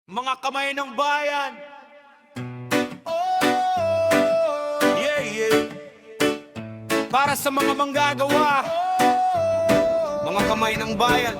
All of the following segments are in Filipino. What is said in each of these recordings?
Mga kamay ng bayan. Oh, yeah, yeah. Para sa mga manggagawa, mga kamay ng bayan.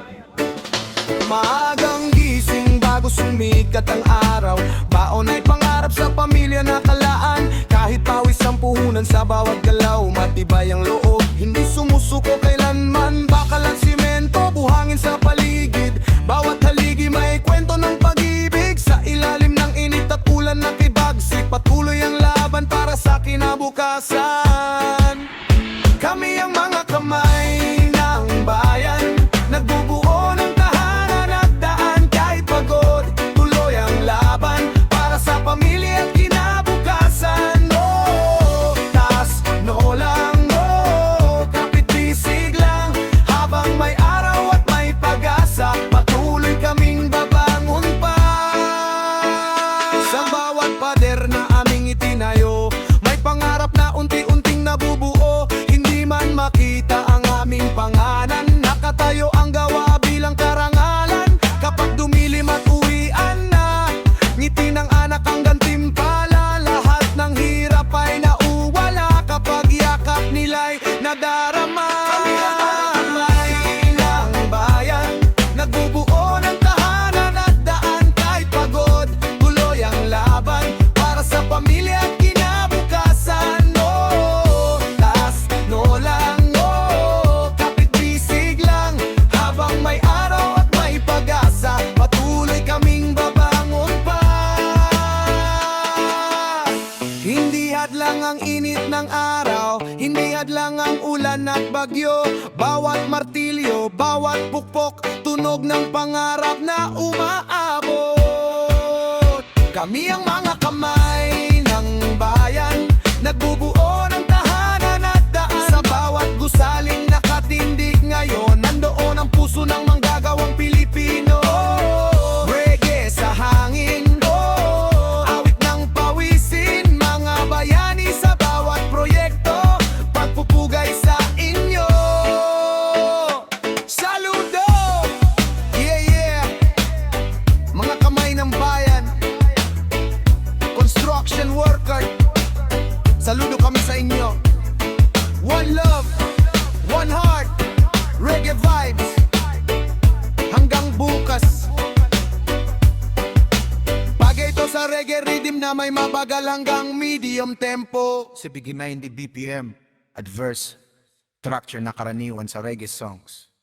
Maagang gising bago sumikat ang araw. Baon ay pangarap sa pamilya na kalaan. Kahit pawis ang puhunan sa bawat galaw, matibay ang loob, hindi sumusuko kailanman. Bakal at simento, buhangin sa paligid. Bawat haligi may kwento ng pag-ibig. Sa ilalim ng init at ulan na kibagsik, patuloy ang laban para sa kinabukasan. Kami ang mga kamay ng bayan, nagbubuo ng tahanan at daan. Kahit pagod, tuloy ang laban para sa pamilya at kinabukasan. Oh, tas no lang, oh, kapit bisig lang. Habang may araw at may pag-asa, patuloy kaming babangon pa. Sa bawat pader na aming itinayo, may pangarap na unti-unting nabubuo. Hindi man makita ang aming pangalan, nakatayo ang gawa bilang karangalan. Kapag dumilim at uwian na, ngiti ng anak ang gantimpala. Lahat ng hirap ay nauwala kapag yakap nila'y nadarama. Kami ang kamay ng bayan, nagbubuo ng tahanan at daan. Kahit pagod, tuloy ang laban para sa pamilya at kinabukasan. Oh, tas no lang, oh, kapit bisig lang. Habang may araw at may pag-asa, patuloy kaming babangon pa. Hindi hadlang ang init ng araw, hindi hadlang ang ulan at bagyo. Bawat martilyo, bawat pukpok, tunog ng pangarap na umaabot. Kami ang mga kamay ng bayan, nagbubuo ng tahanan at daan. Sa bawat gusaling nakatindig ngayon, nandoon ang puso ng manggagawang Pilipino. Reggae sa hangin, awit ng pawisin, mga bayani sa bawat proyekto, pagpupugay sa inyo. Saludo! Yeah, yeah! Mga kamay ng bayan, construction worker, saludo kami sa inyo. One love, one heart, reggae vibes. Hanggang bukas. Bagay ito sa reggae rhythm na may mabagal hanggang medium tempo. 90 BPM, adverse structure na karaniwan sa reggae songs.